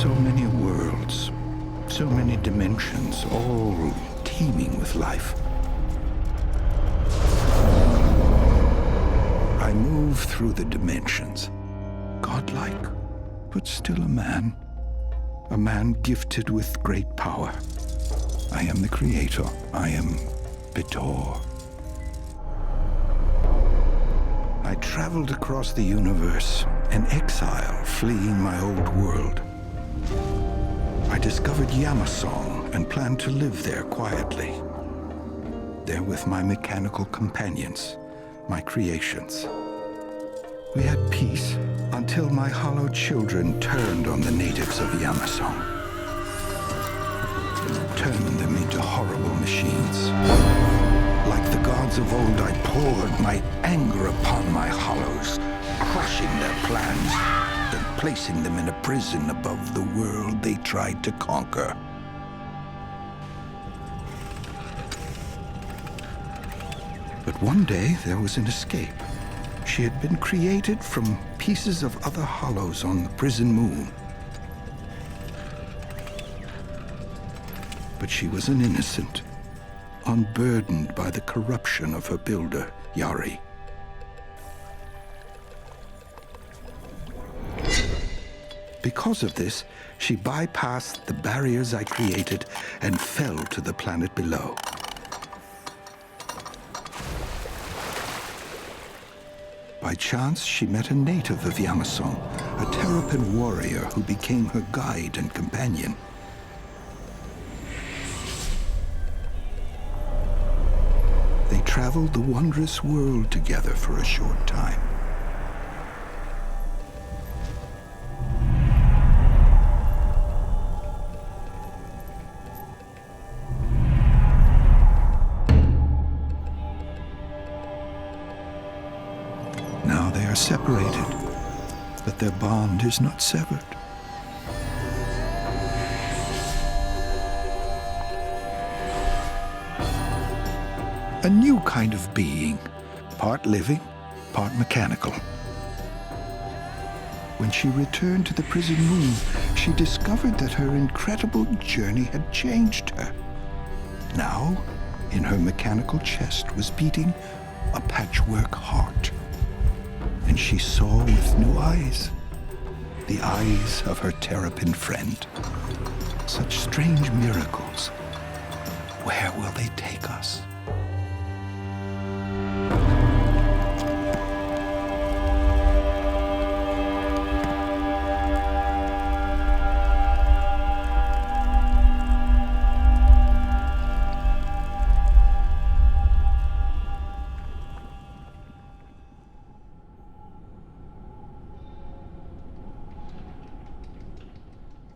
So many worlds, so many dimensions, all teeming with life. I move through the dimensions, godlike, but still a man gifted with great power. I am the creator. I am Bitor. I traveled across the universe, an exile fleeing my old world. I discovered Yamasong and planned to live there quietly. There with my mechanical companions, my creations. We had peace until my hollow children turned on the natives of Yamasong. Turned them into horrible machines. Like the gods of old, I poured my anger upon my hollows, crushing their plans, then placing them in a prison above the world they tried to conquer. But one day, there was an escape. She had been created from pieces of other hollows on the prison moon. But she was an innocent, unburdened by the corruption of her builder, Yari. Because of this, she bypassed the barriers I created and fell to the planet below. By chance, she met a native of Yamasong, a Terrapin warrior who became her guide and companion. They traveled the wondrous world together for a short time. Now they are separated, but their bond is not severed. A new kind of being, part living, part mechanical. When she returned to the prison moon, she discovered that her incredible journey had changed her. Now, in her mechanical chest was beating a patchwork heart. And she saw with new eyes, the eyes of her Terrapin friend. Such strange miracles. Where will they take us?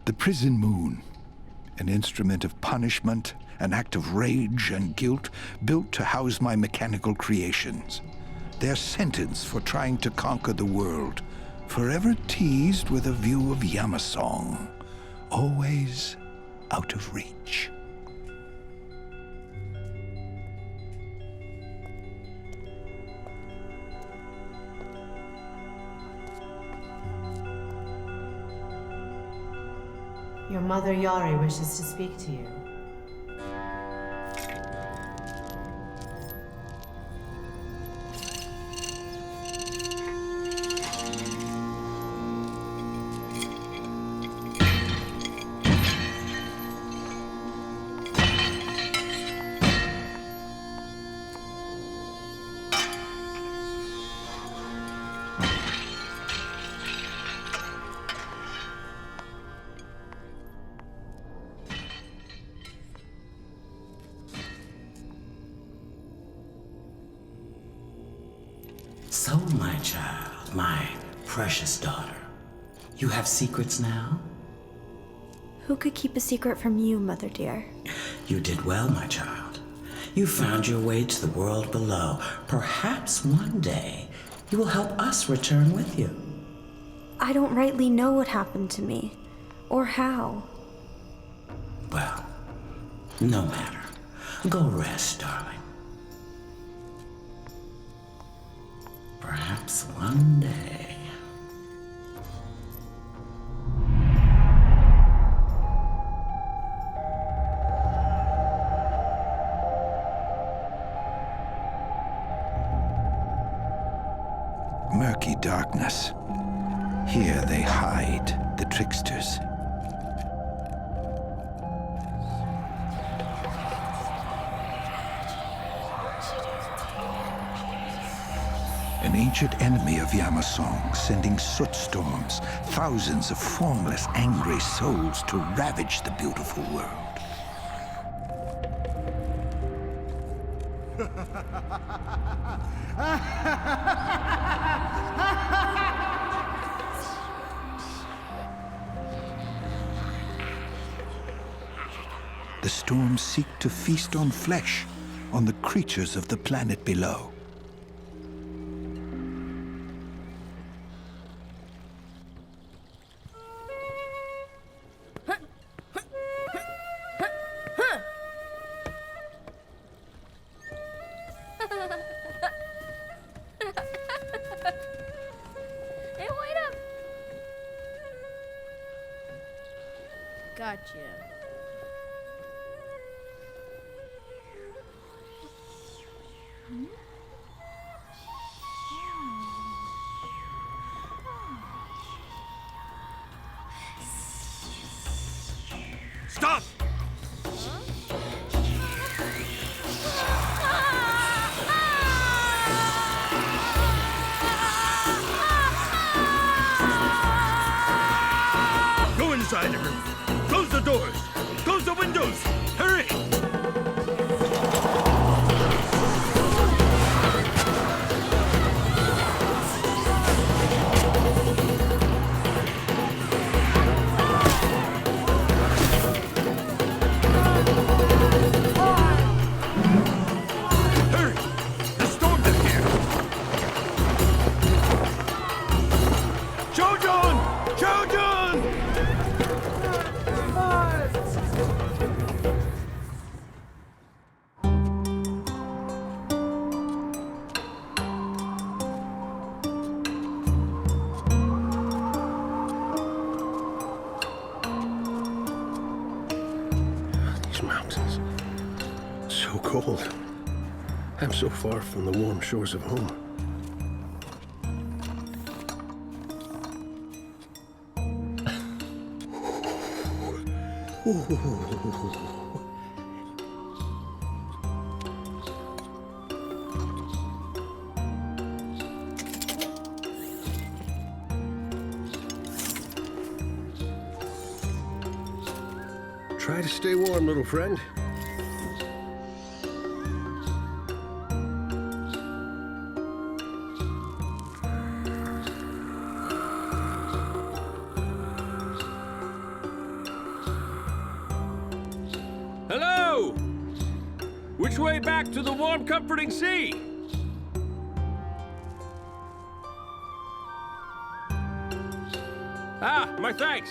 The prison moon, an instrument of punishment, an act of rage and guilt built to house my mechanical creations. Their sentence for trying to conquer the world, forever teased with a view of Yamasong, always out of reach. Your mother Yari wishes to speak to you. So, my child, my precious daughter, you have secrets now? Who could keep a secret from you, Mother dear? You did well, my child. You found your way to the world below. Perhaps one day you will help us return with you. I don't rightly know what happened to me, or how. Well, no matter. Go rest, darling. Perhaps one day. murky darkness. Here they hide the tricksters. An ancient enemy of Yamasong, sending soot storms, thousands of formless, angry souls to ravage the beautiful world. The storms seek to feast on flesh, on the creatures of the planet below. Hey, wait up! Gotcha. Stop! Go inside, everyone. Close the doors. Close the windows. Hurry! Hurry! The storm's in here! Jojon! Jojon! These mountains. So cold. I'm so far from the warm shores of home. Try to stay warm, little friend. Hello! Which way back to the warm, comforting sea? Ah, my thanks.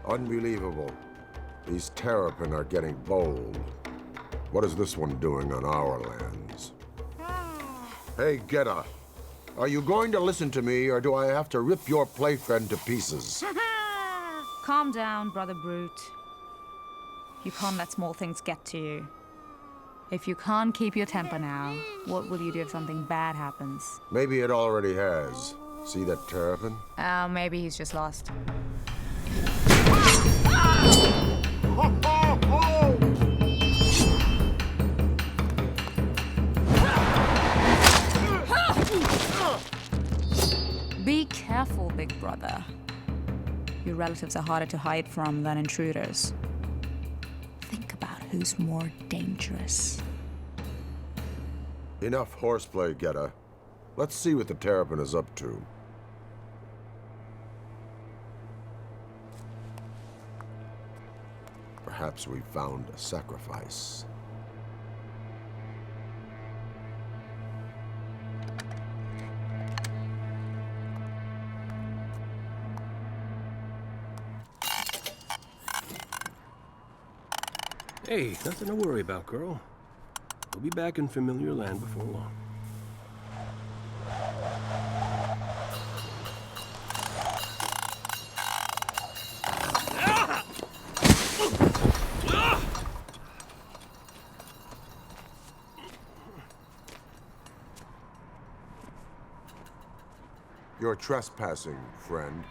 Unbelievable. These Terrapin are getting bold. What is this one doing on our lands? Hey, Geta. Are you going to listen to me, or do I have to rip your playfriend to pieces? Calm down, Brother Brute. You can't let small things get to you. If you can't keep your temper now, what will you do if something bad happens? Maybe it already has. See that Terrapin? Oh, maybe he's just lost. Be careful, big brother. Your relatives are harder to hide from than intruders. Think about who's more dangerous. Enough horseplay, Geta. Let's see what the Terrapin is up to. Perhaps we found a sacrifice. Hey, nothing to worry about, girl. We'll be back in familiar land before long. You're trespassing, friend.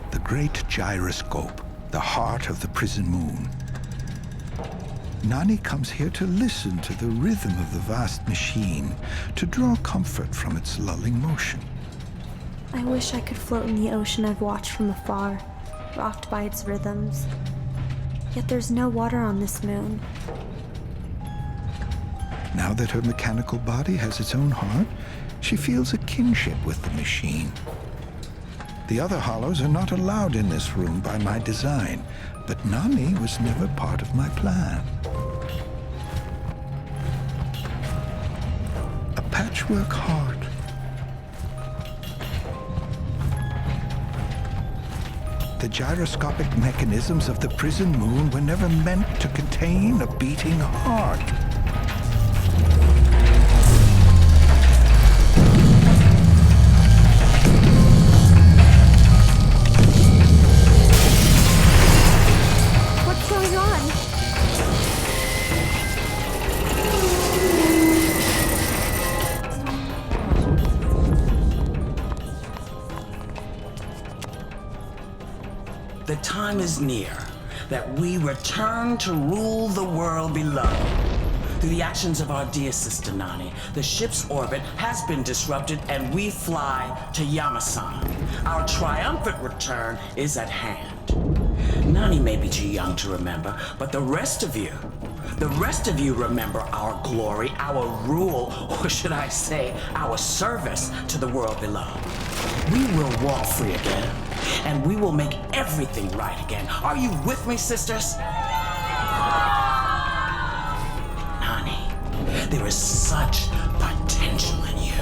The great gyroscope, the heart of the prison moon. Nani comes here to listen to the rhythm of the vast machine, to draw comfort from its lulling motion. I wish I could float in the ocean I've watched from afar, rocked by its rhythms. Yet there's no water on this moon. Now that her mechanical body has its own heart, she feels a kinship with the machine. The other hollows are not allowed in this room by my design, but Nani was never part of my plan. A patchwork heart. The gyroscopic mechanisms of the prison moon were never meant to contain a beating heart. What's going on? The time is near that we return to rule the world below. Through the actions of our dear sister Nani, the ship's orbit has been disrupted and we fly to Yamasan. Our triumphant return is at hand. Nani may be too young to remember, but the rest of you remember our glory, our rule, or should I say, our service to the world below. We will walk free again, and we will make everything right again. Are you with me, sisters? Nani, there is such potential in you.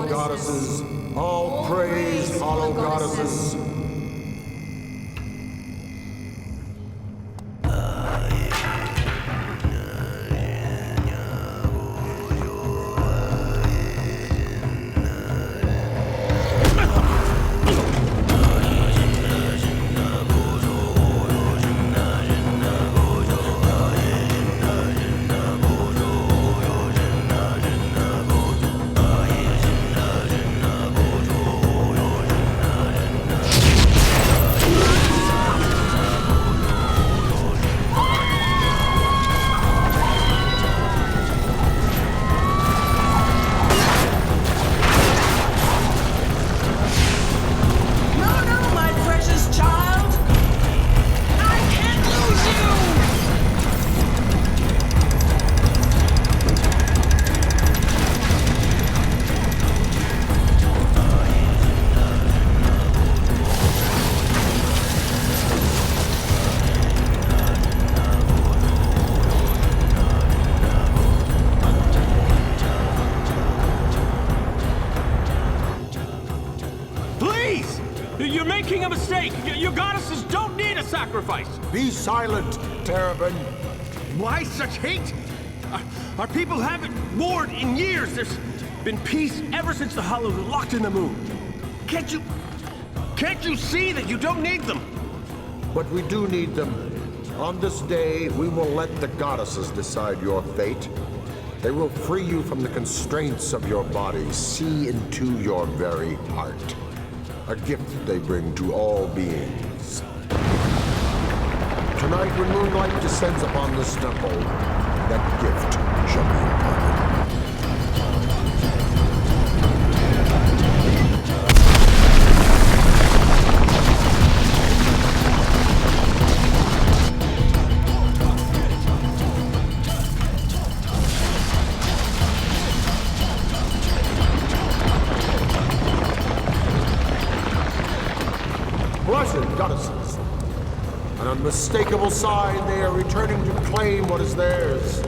hollow goddesses. All praise, hollow goddesses. You're making a mistake! Your goddesses don't need a sacrifice! Be silent, Terrapin. Why such hate? Our people haven't warred in years. There's been peace ever since the Hollows were locked in the moon. Can't you see that you don't need them? But we do need them. On this day, we will let the goddesses decide your fate. They will free you from the constraints of your body, see into your very heart. A gift they bring to all beings. Tonight, when moonlight descends upon this temple, that gift shall be imparted. Blessed goddesses, an unmistakable sign they are returning to claim what is theirs.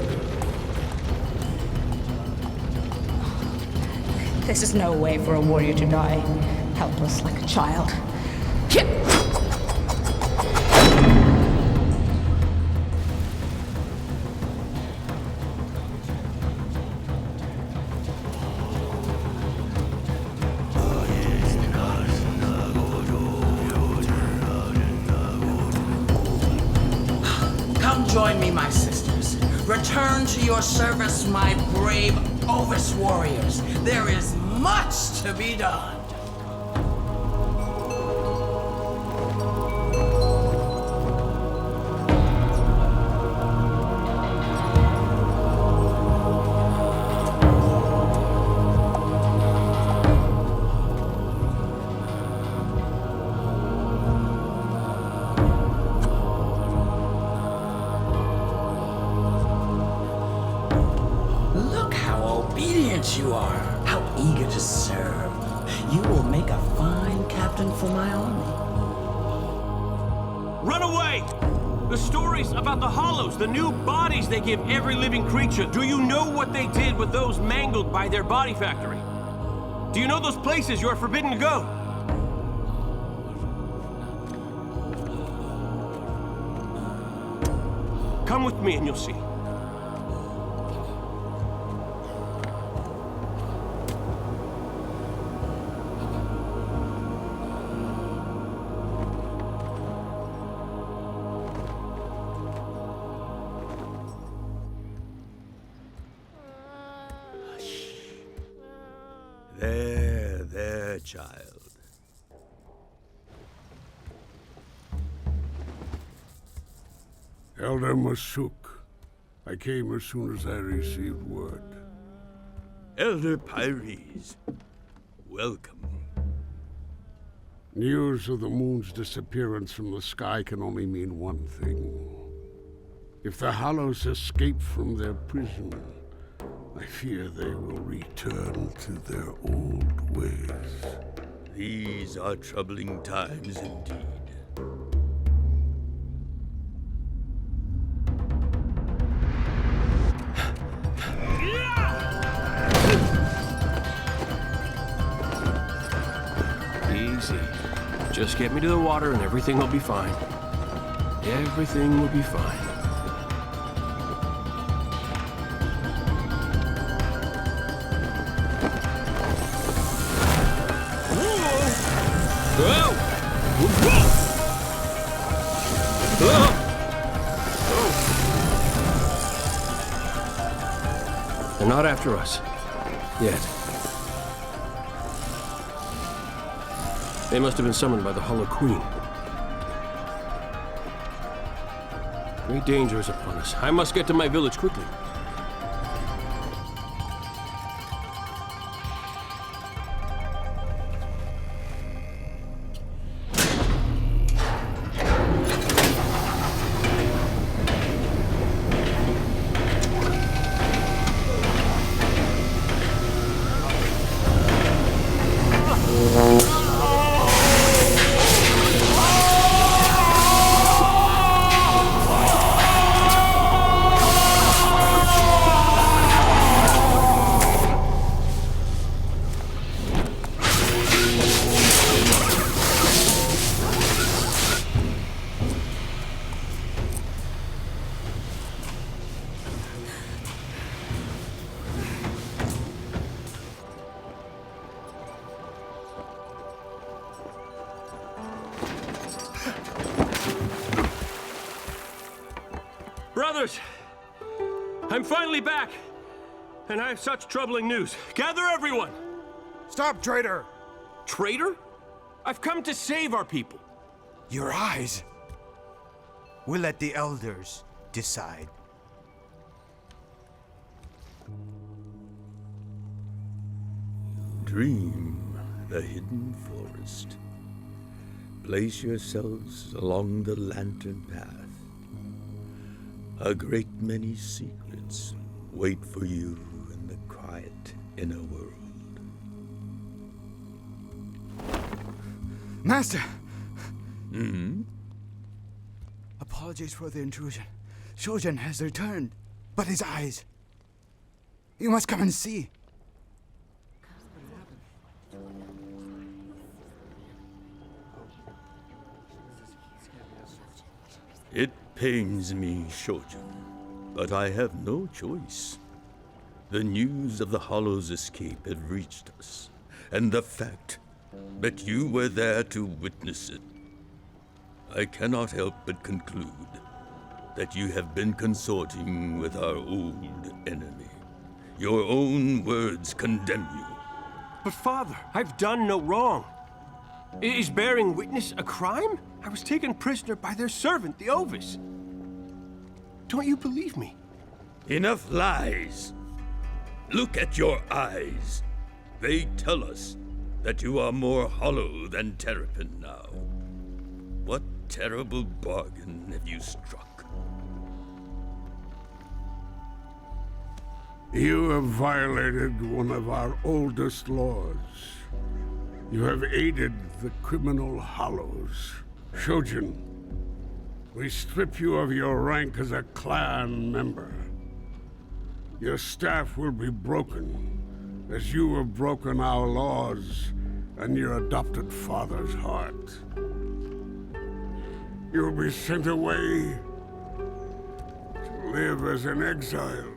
This is no way for a warrior to die, helpless like a child. Join me, my sisters. Return to your service, my brave Ovis warriors. There is much to be done. You are. How eager to serve. You will make a fine captain for my army. Run away! The stories about the Hollows, the new bodies they give every living creature. Do you know what they did with those mangled by their body factory? Do you know those places you are forbidden to go? Come with me and you'll see. There, child. Elder Masuk, I came as soon as I received word. Elder Pyres, welcome. News of the moon's disappearance from the sky can only mean one thing. If the Hollows escape from their prison, I fear they will return to their old ways. These are troubling times indeed. easy. Just get me to the water and everything will be fine. Everything will be fine. They're not after us. Yet. They must have been summoned by the Hollow Queen. Great danger is upon us. I must get to my village quickly. Brothers, I'm finally back, and I have such troubling news. Gather everyone! Stop, traitor! Traitor? I've come to save our people. Your eyes! We'll let the elders decide. Dream the hidden forest. Place yourselves along the lantern path. A great many secrets wait for you in the quiet inner world. Master! Apologies for the intrusion. Shojin has returned, but his eyes... You must come and see. It pains me, Shojin, but I have no choice. The news of the Hollow's escape had reached us, and the fact that you were there to witness it. I cannot help but conclude that you have been consorting with our old enemy. Your own words condemn you. But Father, I've done no wrong. Is bearing witness a crime? I was taken prisoner by their servant, the Ovis. Don't you believe me? Enough lies. Look at your eyes. They tell us that you are more hollow than Terrapin now. What terrible bargain have you struck? You have violated one of our oldest laws. You have aided the criminal Hollows. Shojin, we strip you of your rank as a clan member. Your staff will be broken, as you have broken our laws and your adopted father's heart. You will be sent away to live as an exile.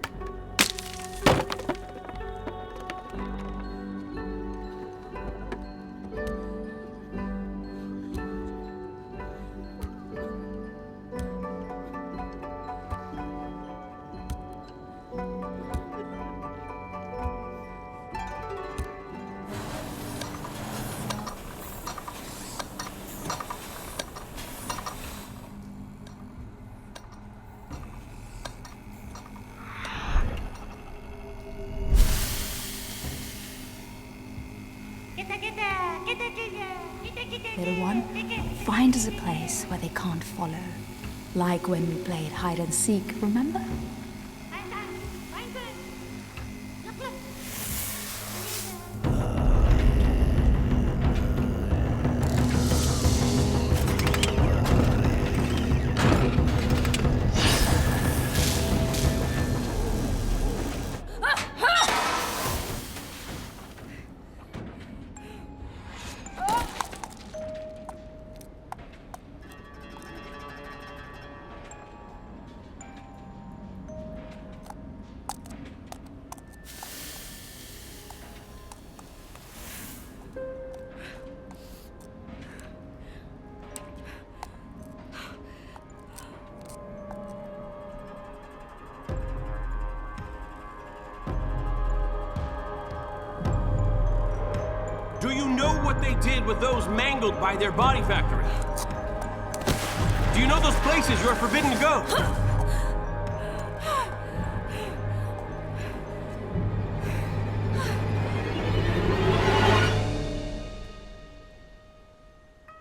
Little one, find us a place where they can't follow. Like when we played hide and seek, remember? they did with those mangled by their body factory? Do you know those places you are forbidden to go?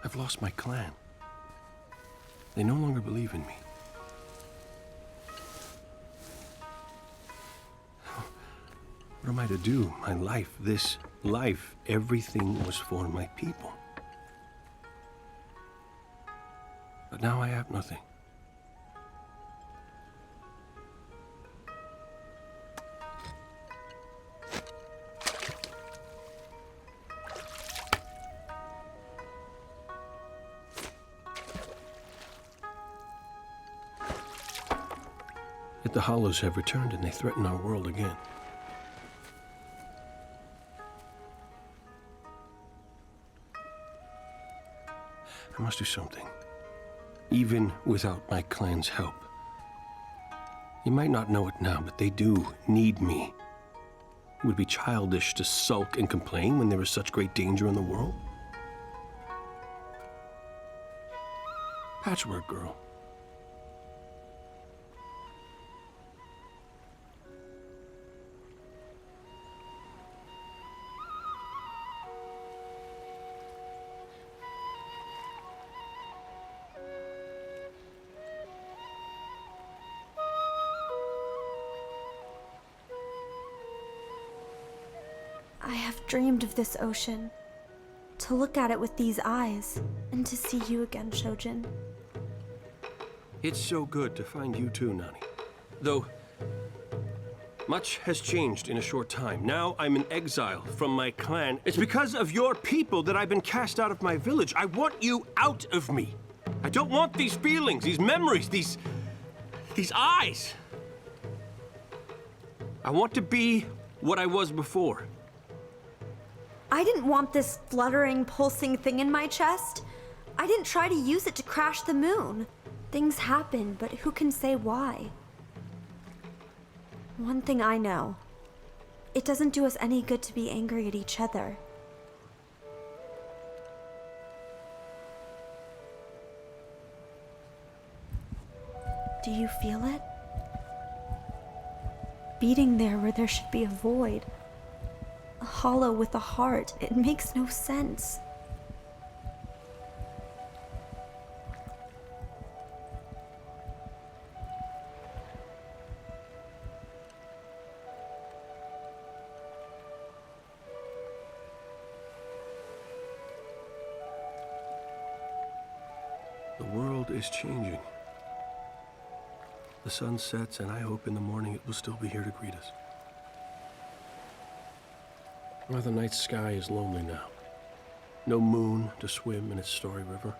I've lost my clan. They no longer believe in me. What am I to do? My life, this life, everything was for my people. But now I have nothing. Yet the Hollows have returned and they threaten our world again. I must do something, even without my clan's help. You might not know it now, but they do need me. It would be childish to sulk and complain when there is such great danger in the world. Patchwork Girl. I have dreamed of this ocean. To look at it with these eyes, and to see you again, Shojin. It's so good to find you too, Nani. Though, much has changed in a short time. Now I'm in exile from my clan. It's because of your people that I've been cast out of my village. I want you out of me. I don't want these feelings, these memories, these eyes. I want to be what I was before. I didn't want this fluttering, pulsing thing in my chest. I didn't try to use it to crash the moon. Things happen, but who can say why? One thing I know. It doesn't do us any good to be angry at each other. Do you feel it? Beating there where there should be a void. A hollow with a heart. It makes no sense. The world is changing. The sun sets, and I hope in the morning it will still be here to greet us. Well, the night sky is lonely now. No moon to swim in its starry river.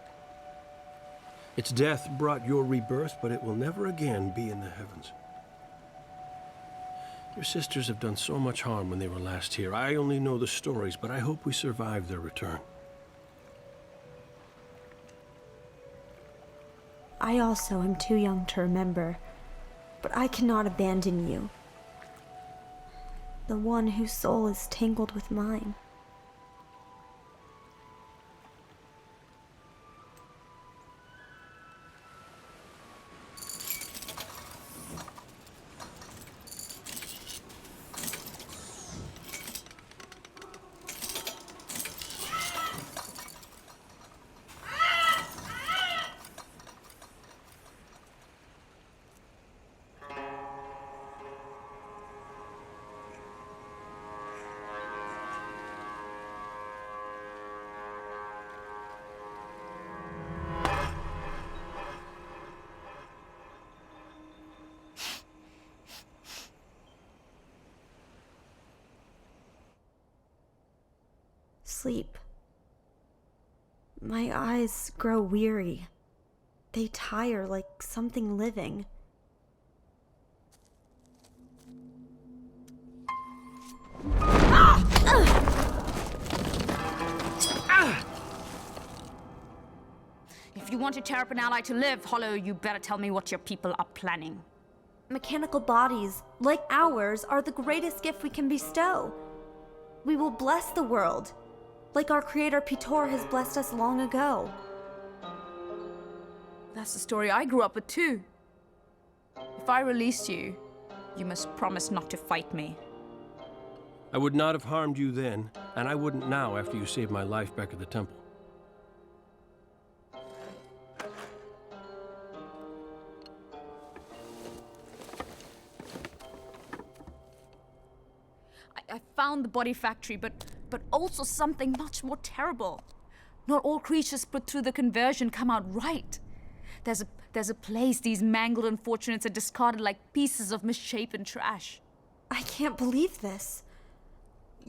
Its death brought your rebirth, but it will never again be in the heavens. Your sisters have done so much harm when they were last here. I only know the stories, but I hope we survive their return. I also am too young to remember, but I cannot abandon you. The one whose soul is tangled with mine. Sleep. My eyes grow weary. They tire like something living. If you want to tear up an ally to live, Hollow, you better tell me what your people are planning. Mechanical bodies, like ours, are the greatest gift we can bestow. We will bless the world. Like our creator Pitor has blessed us long ago. That's the story I grew up with too. If I release you, you must promise not to fight me. I would not have harmed you then, and I wouldn't now after you saved my life back at the temple. I found the body factory, but also something much more terrible. Not all creatures put through the conversion come out right. There's a place these mangled unfortunates are discarded like pieces of misshapen trash. I can't believe this.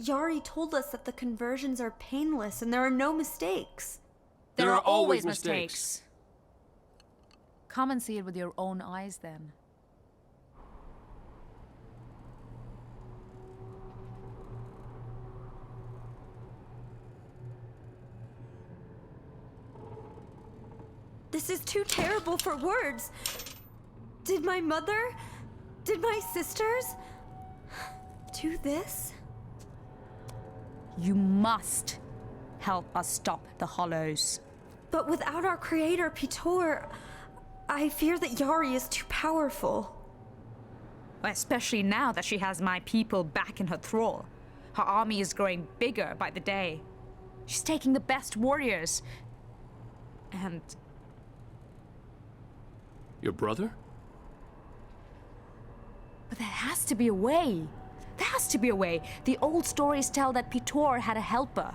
Yari told us that the conversions are painless and there are no mistakes. There are always mistakes. Come and see it with your own eyes then. This is too terrible for words. Did my mother, did my sisters do this? You must help us stop the Hollows. But without our creator, Pitor, I fear that Yari is too powerful. Especially now that she has my people back in her thrall. Her army is growing bigger by the day. She's taking the best warriors. And... Your brother? But there has to be a way. There has to be a way. The old stories tell that Pitor had a helper.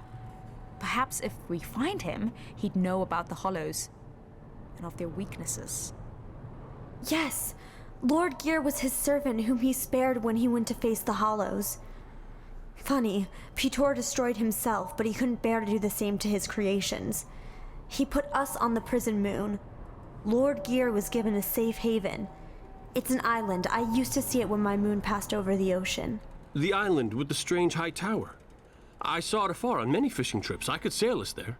Perhaps if we find him, he'd know about the Hollows and of their weaknesses. Yes, Lord Gear was his servant whom he spared when he went to face the Hollows. Funny, Pitor destroyed himself, but he couldn't bear to do the same to his creations. He put us on the prison moon. Lord Gear was given a safe haven. It's an island. I used to see it when my moon passed over the ocean. The island with the strange high tower. I saw it afar on many fishing trips. I could sail us there.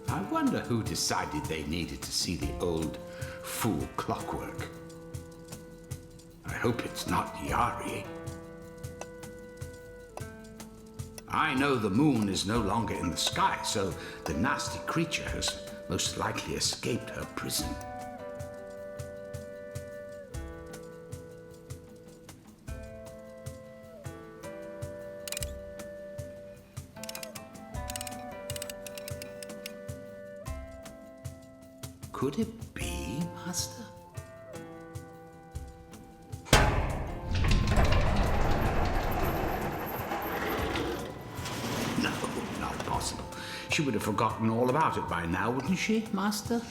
I wonder who decided they needed to see the old fool clockwork. I hope it's not Yari. I know the moon is no longer in the sky, so the nasty creature has most likely escaped her prison. Could it be, Master? No, not possible. She would have forgotten all about it by now, wouldn't she, Master?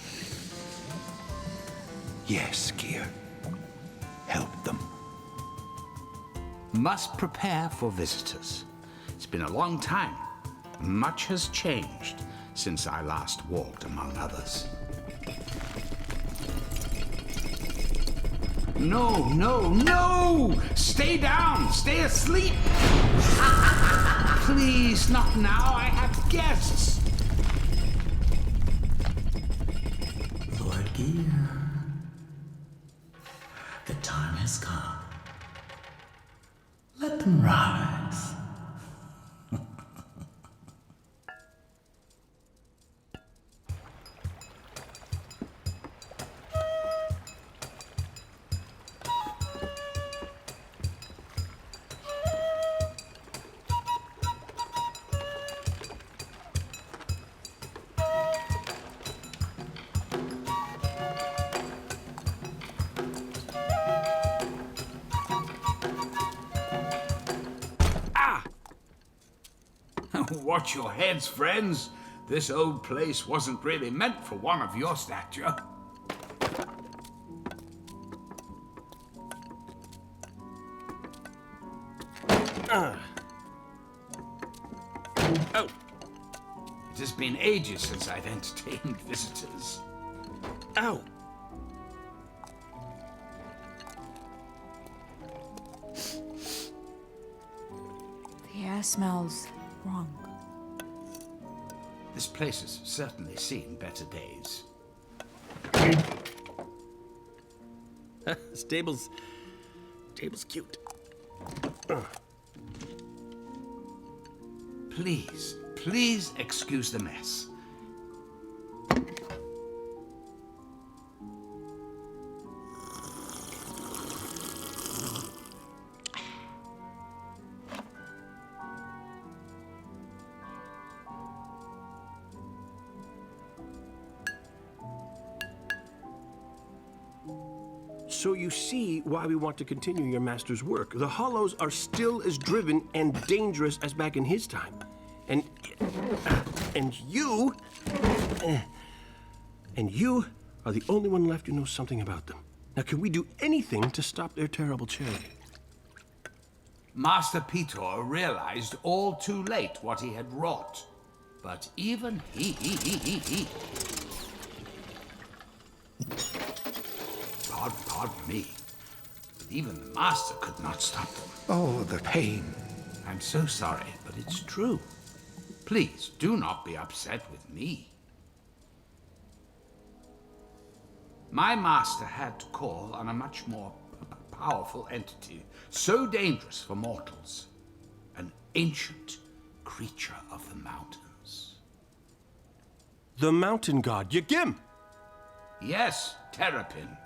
Yes, Gear. Help them. Must prepare for visitors. It's been a long time. Much has changed since I last walked among others. No, no, no! Stay down! Stay asleep! Please, not now. I have guests. Lord Gear, the time has come. Let them rise. Watch your heads, friends. This old place wasn't really meant for one of your stature. Oh. It has been ages since I've entertained visitors. Ow! The air smells wrong. This place has certainly seen better days. Stable's cute. Please excuse the mess. So you see why we want to continue your master's work. The Hollows are still as driven and dangerous as back in his time. And you are the only one left who knows something about them. Now, can we do anything to stop their terrible charity? Master Peter realized all too late what he had wrought. But even he... Pardon me. But even the Master could not stop them. Oh, the pain. I'm so sorry, but it's true. Please, do not be upset with me. My master had to call on a much more powerful entity, so dangerous for mortals. An ancient creature of the mountains. The mountain god, Yagim! Yes, Terrapin.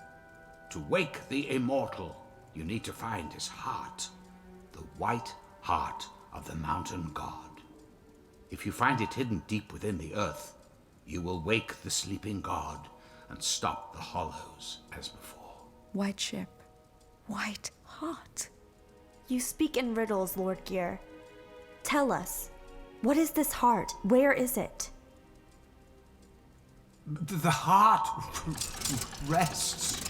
To wake the immortal, you need to find his heart. The white heart of the mountain god. If you find it hidden deep within the earth, you will wake the sleeping god and stop the Hollows as before. White ship. White heart. You speak in riddles, Lord Gear. Tell us, what is this heart? Where is it? The heart rests.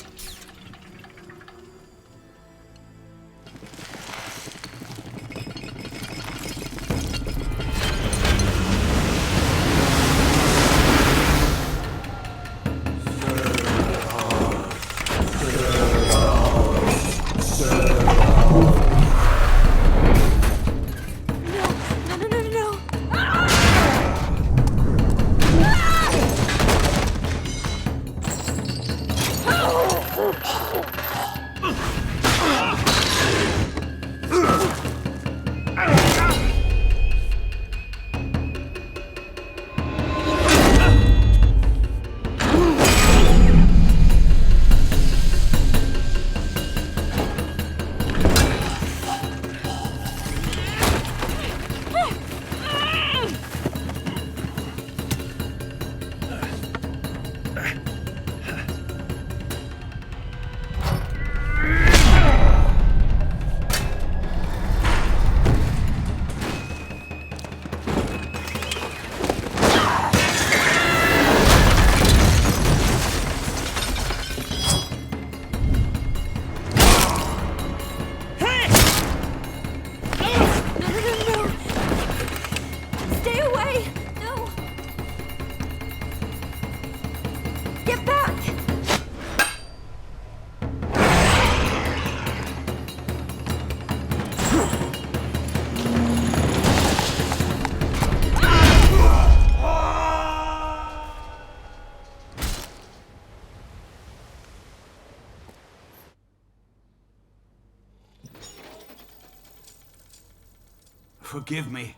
Forgive me.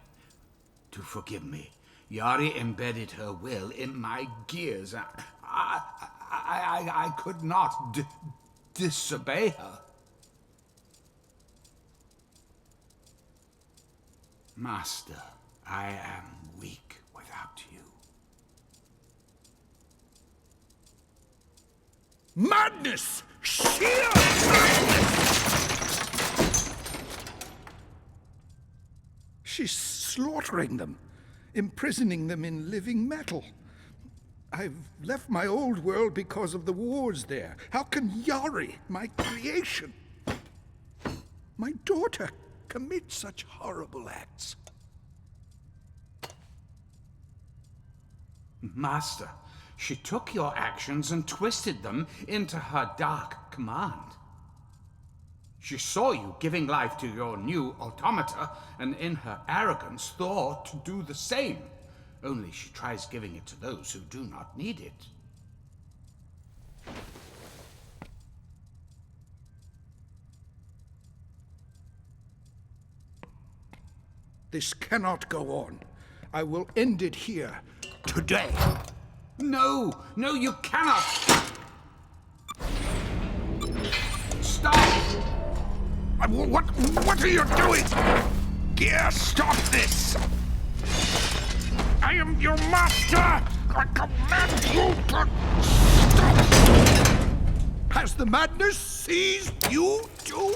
To forgive me. Yari embedded her will in my gears. I could not disobey her. Master, I am weak without you. Madness! Sheer madness! She's slaughtering them, imprisoning them in living metal. I've left my old world because of the wars there. How can Yari, my creation, my daughter, commit such horrible acts? Master, she took your actions and twisted them into her dark command. She saw you giving life to your new automata, and in her arrogance thought to do the same. Only she tries giving it to those who do not need it. This cannot go on. I will end it here, today. No, no, you cannot! Stop! What are you doing? Gear, stop this! I am your master! I command you to stop! Has the madness seized you too?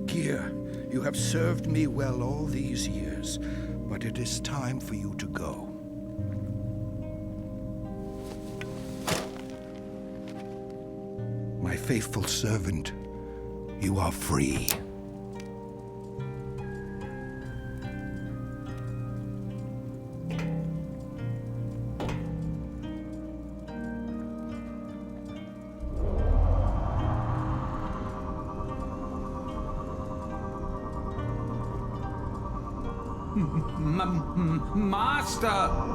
Gear, you have served me well all these years, but it is time for you to go. My faithful servant, you are free. Master!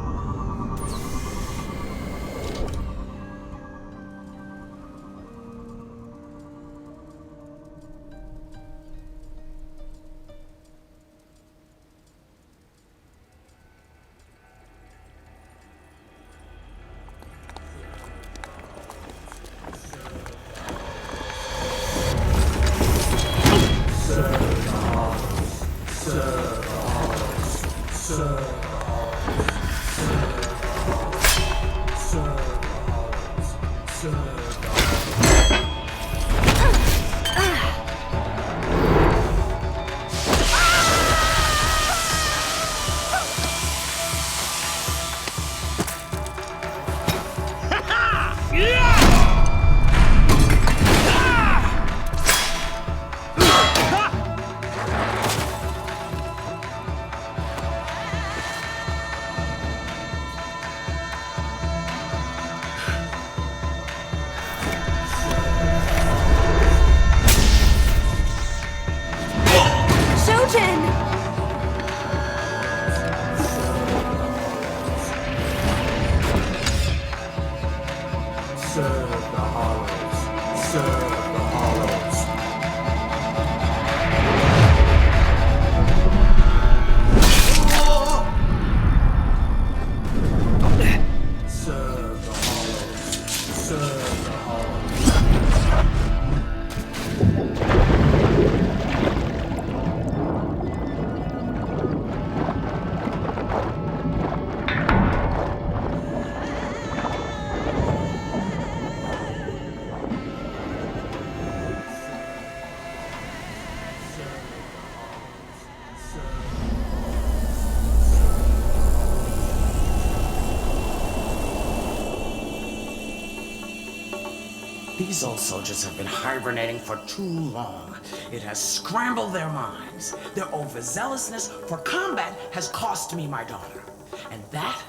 These old soldiers have been hibernating for too long. It has scrambled their minds. Their overzealousness for combat has cost me my daughter. And that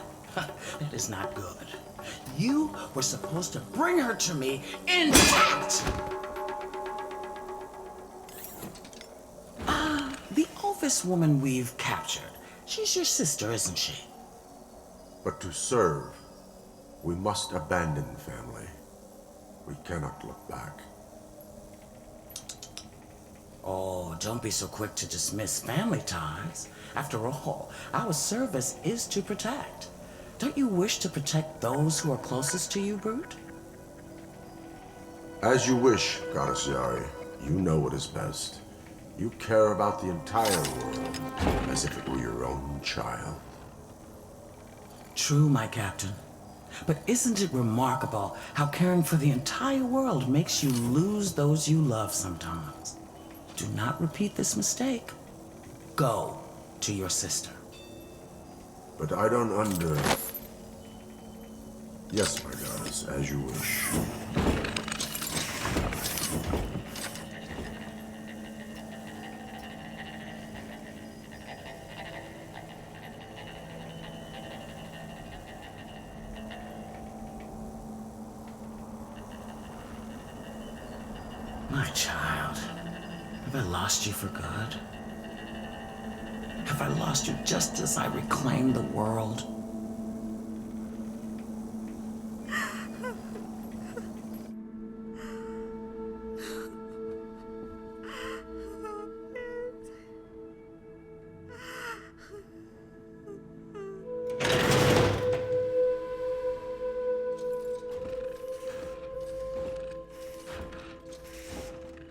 is not good. You were supposed to bring her to me intact. The Ophis woman we've captured. She's your sister, isn't she? But to serve, we must abandon family. We cannot look back. Oh, don't be so quick to dismiss family ties. After all, our service is to protect. Don't you wish to protect those who are closest to you, Brute? As you wish, Goddess Yari. You know what is best. You care about the entire world as if it were your own child. True, my captain. But isn't it remarkable how caring for the entire world makes you lose those you love sometimes? Do not repeat this mistake. Go to your sister. But I don't Yes, my goddess, as you wish. My child, have I lost you for good? Have I lost you just as I reclaim the world?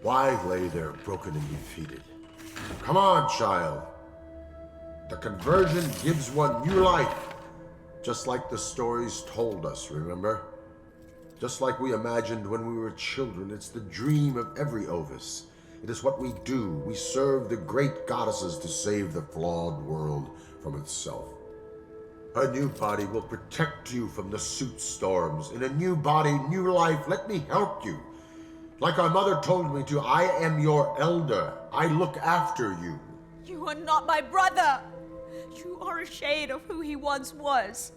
Why lay there broken and defeated? Come on, child. The conversion gives one new life. Just like the stories told us, remember? Just like we imagined when we were children, it's the dream of every Ovis. It is what we do. We serve the great goddesses to save the flawed world from itself. A new body will protect you from the suit storms. In a new body, new life, let me help you. Like our mother told me to, I am your elder. I look after you. You are not my brother. You are a shade of who he once was.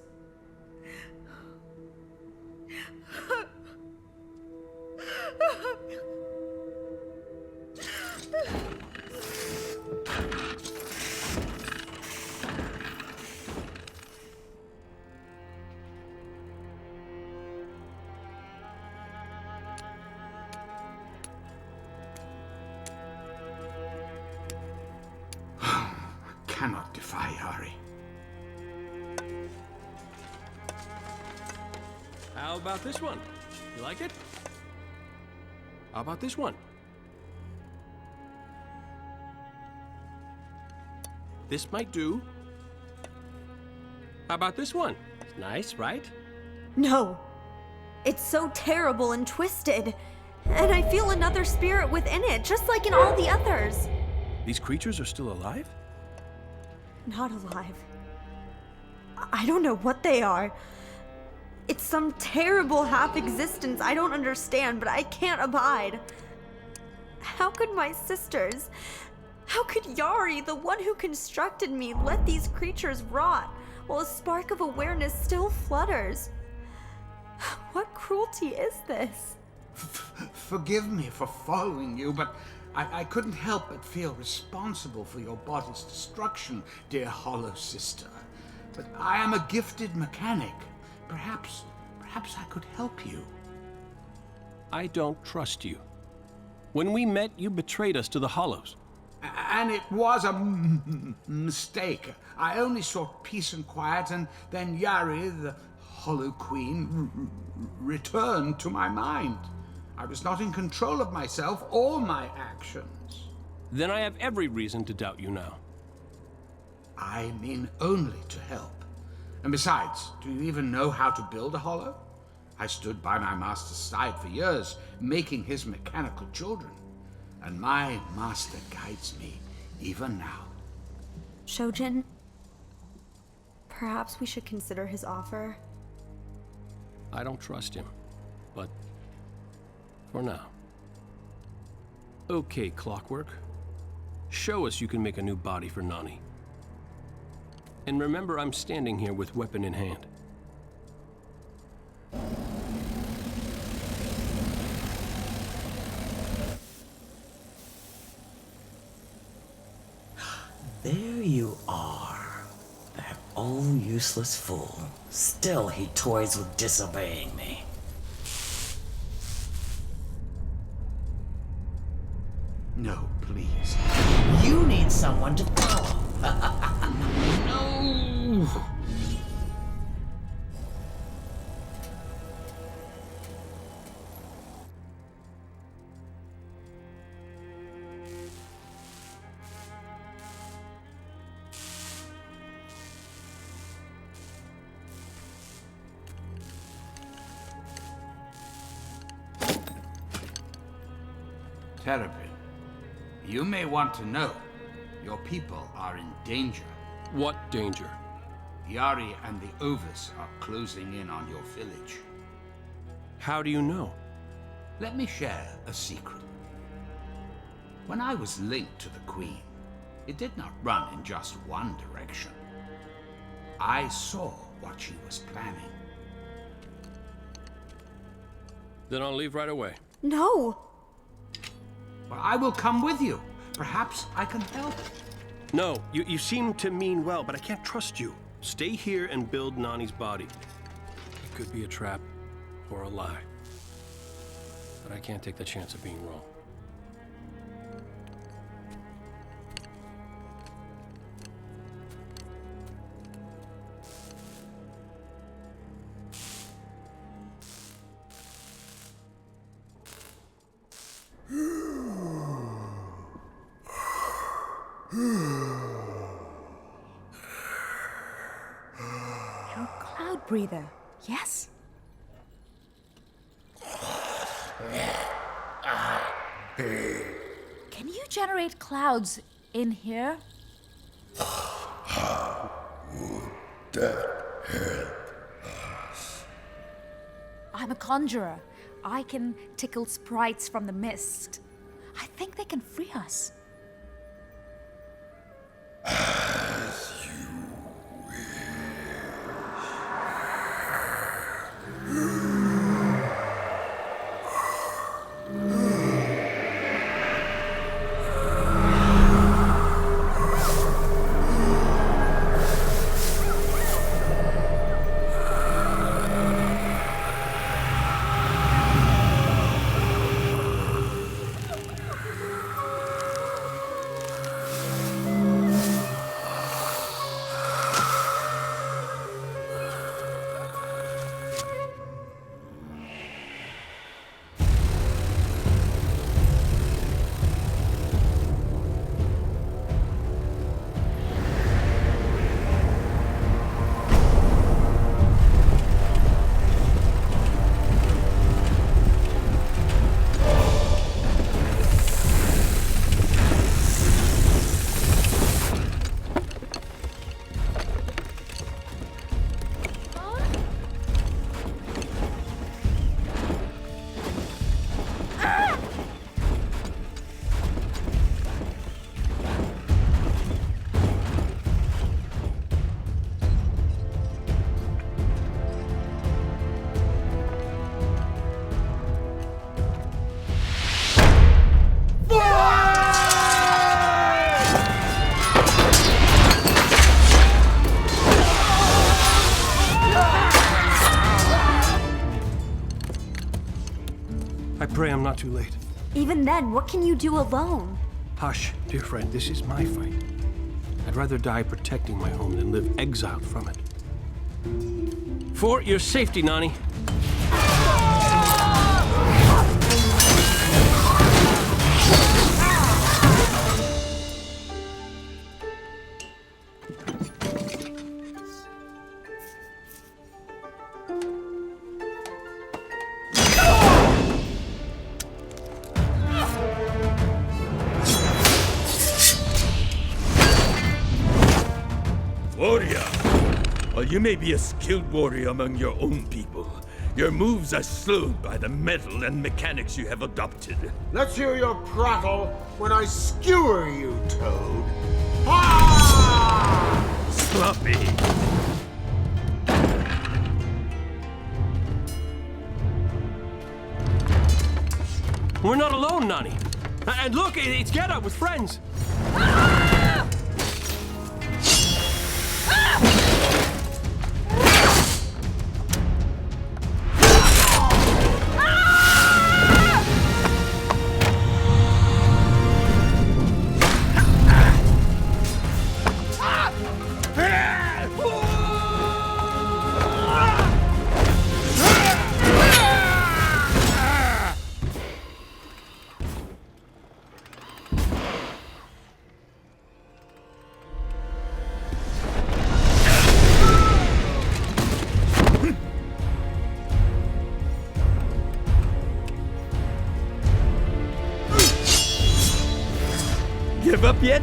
Cannot defy Yari. How about this one? You like it? How about this one? This might do. How about this one? It's nice, right? No. It's so terrible and twisted. And I feel another spirit within it, just like in all the others. These creatures are still alive? Not alive. I don't know what they are. It's some terrible half-existence I don't understand, but I can't abide. How could my sisters, how could Yari, the one who constructed me, let these creatures rot while a spark of awareness still flutters? What cruelty is this? Forgive me for following you, but I couldn't help but feel responsible for your body's destruction, dear Hollow Sister. But I am a gifted mechanic. Perhaps I could help you. I don't trust you. When we met, you betrayed us to the Hollows. And it was a mistake. I only sought peace and quiet, and then Yari, the Hollow Queen, returned to my mind. I was not in control of myself or my actions. Then I have every reason to doubt you now. I mean only to help. And besides, do you even know how to build a hollow? I stood by my master's side for years, making his mechanical children. And my master guides me, even now. Shojin, perhaps we should consider his offer. I don't trust him, but for now. Okay, Clockwork. Show us you can make a new body for Nani. And remember, I'm standing here with weapon in hand. There you are. That old useless fool. Still he toys with disobeying me. No, please. You need someone to follow. No! Terrapin, you may want to know your people are in danger. What danger? Yari and the Ovis are closing in on your village. How do you know? Let me share a secret. When I was linked to the Queen, it did not run in just one direction. I saw what she was planning. Then I'll leave right away. No! Well, I will come with you. Perhaps I can help. No, you seem to mean well, but I can't trust you. Stay here and build Nani's body. It could be a trap or a lie. But I can't take the chance of being wrong. You're a cloud breather, yes? Can you generate clouds in here? I'm a conjurer. I can tickle sprites from the mist. I think they can free us. I pray I'm not too late. Even then, what can you do alone? Hush, dear friend, this is my fight. I'd rather die protecting my home than live exiled from it. For your safety, Nani. Warrior! While you may be a skilled warrior among your own people, your moves are slowed by the metal and mechanics you have adopted. Let's hear your prattle when I skewer you, Toad. Ha! Sloppy! We're not alone, Nani. And look, it's Geta with friends. up yet?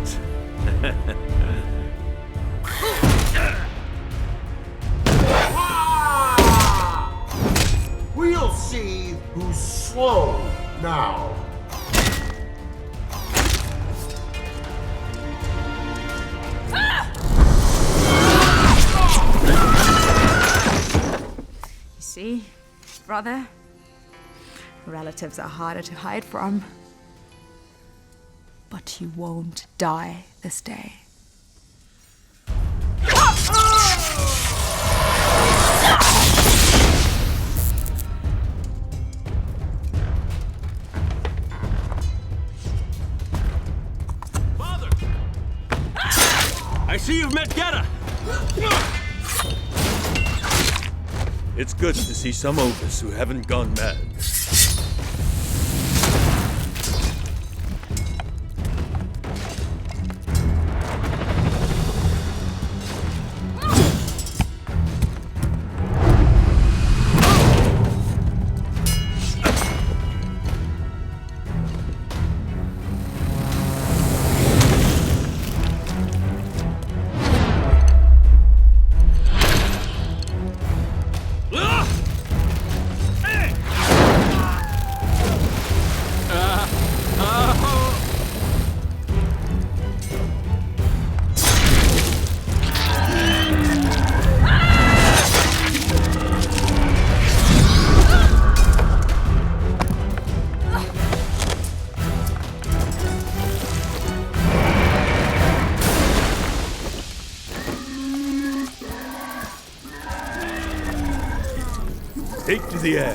We'll see who's slow now. You see, brother? Relatives are harder to hide from. But you won't die this day. Father! I see you've met Geta! It's good to see some Opus who haven't gone mad. Take to the air.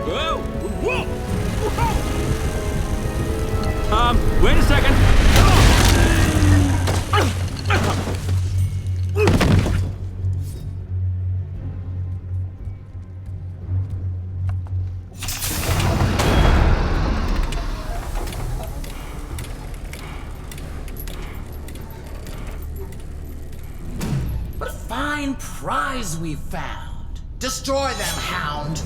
Whoa! Whoa! Whoa! Wait a second. What a fine prize we found. Destroy them, hound.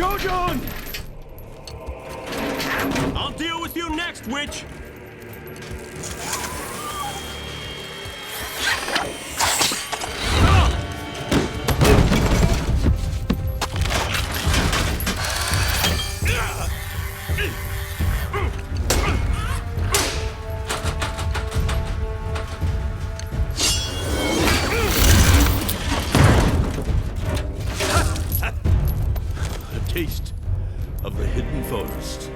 Jojon! I'll deal with you next, witch! A taste of the hidden forest.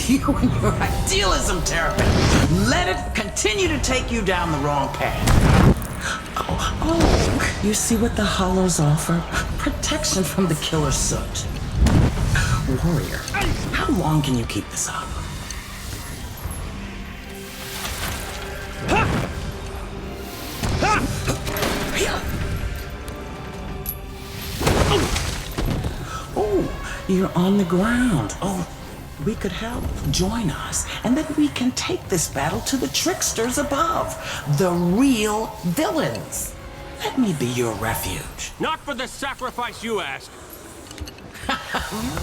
You and your idealism, Terrapin. Let it continue to take you down the wrong path. Oh, you see what the Hollows offer? Protection from the killer soot. Warrior, how long can you keep this up? Oh, you're on the ground. Oh, we could help. Join us, and then we can take this battle to the tricksters above, the real villains. Let me be your refuge. Not for the sacrifice you ask.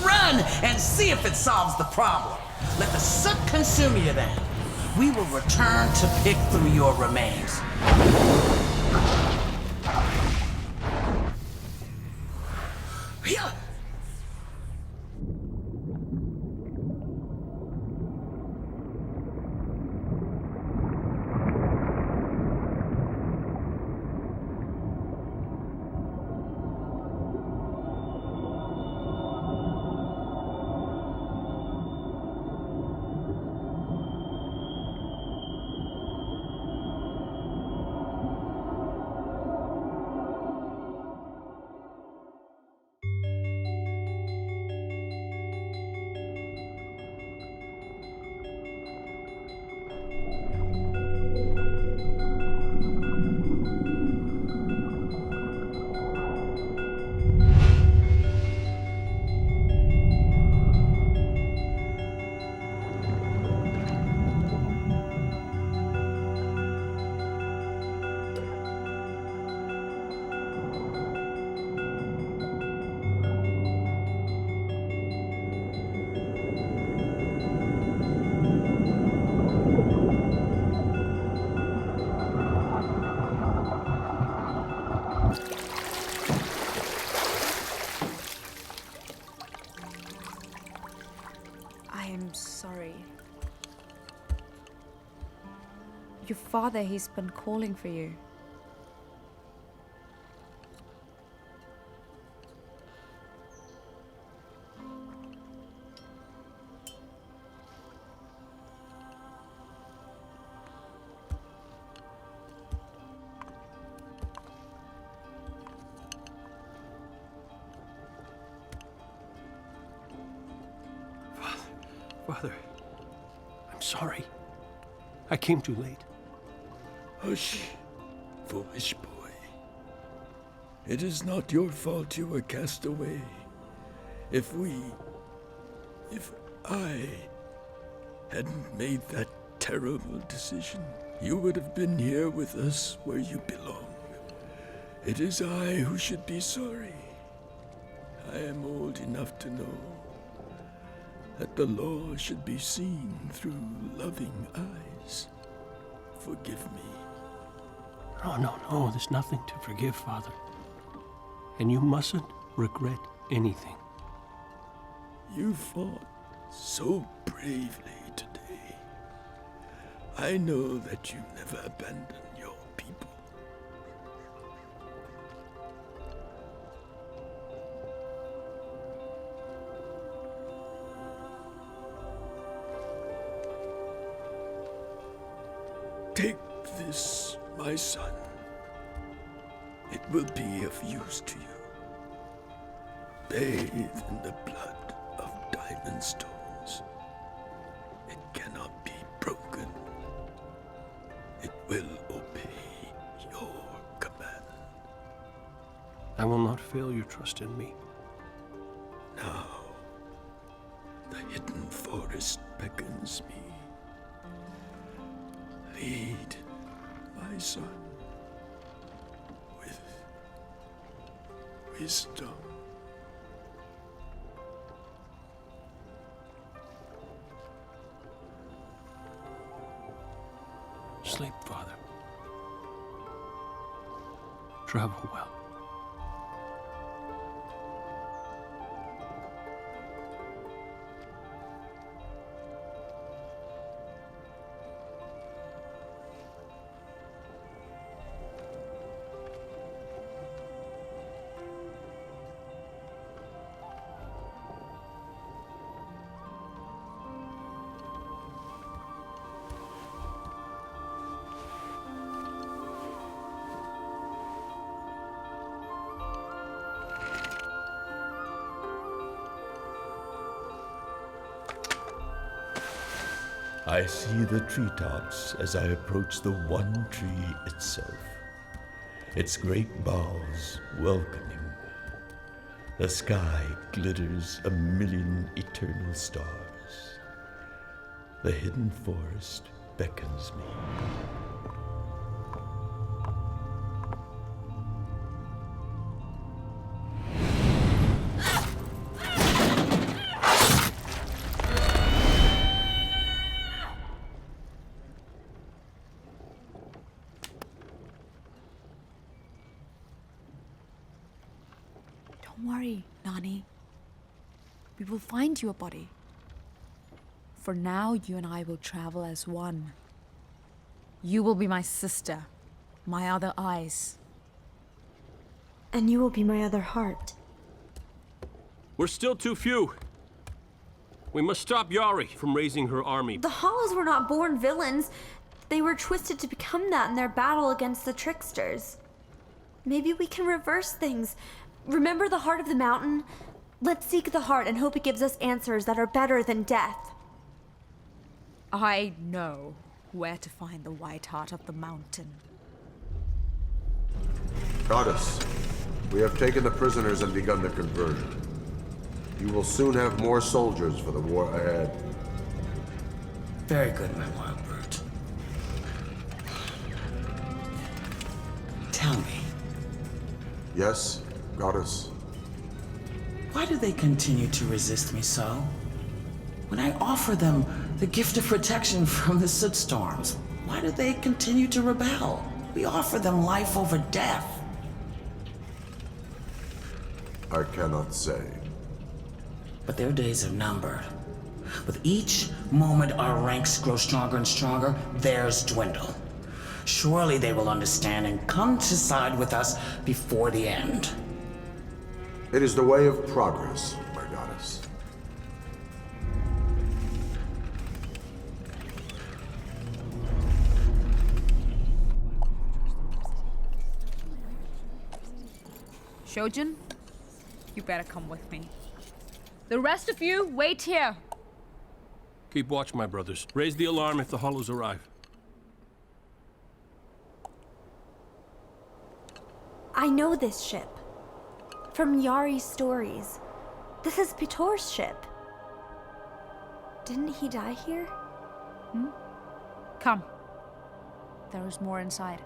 Run and see if it solves the problem. Let the soot consume you then. We will return to pick through your remains. Yeah. Sorry. Your father, he's been calling for you. Father, I'm sorry. I came too late. Hush, foolish boy. It is not your fault you were cast away. If I hadn't made that terrible decision, you would have been here with us where you belong. It is I who should be sorry. I am old enough to know that the law should be seen through loving eyes. Forgive me. No, there's nothing to forgive, Father. And you mustn't regret anything. You fought so bravely today. I know that you never abandon your people. Take this, my son. It will be of use to you. Bathe in the blood of diamond stones. It cannot be broken. It will obey your command. I will not fail your trust in me. Now, the hidden forest beckons me. Lead, my son, with wisdom. Sleep, Father. Travel well. I see the treetops as I approach the one tree itself, its great boughs welcoming. The sky glitters a million eternal stars. The hidden forest beckons me. Don't worry, Nani. We will find you a body. For now, you and I will travel as one. You will be my sister, my other eyes. And you will be my other heart. We're still too few. We must stop Yari from raising her army. The Hollows were not born villains. They were twisted to become that in their battle against the tricksters. Maybe we can reverse things. Remember the heart of the mountain? Let's seek the heart and hope it gives us answers that are better than death. I know where to find the white heart of the mountain. Goddess, we have taken the prisoners and begun the conversion. You will soon have more soldiers for the war ahead. Very good, my wild bird. Tell me. Yes, Goddess? Why do they continue to resist me so? When I offer them the gift of protection from the soot storms, why do they continue to rebel? We offer them life over death. I cannot say. But their days are numbered. With each moment our ranks grow stronger and stronger, theirs dwindle. Surely they will understand and come to side with us before the end. It is the way of progress, my goddess. Shojin, you better come with me. The rest of you, wait here. Keep watch, my brothers. Raise the alarm if the Hollows arrive. I know this ship. From Yari's stories. This is Pitor's ship. Didn't he die here? Come. There is more inside.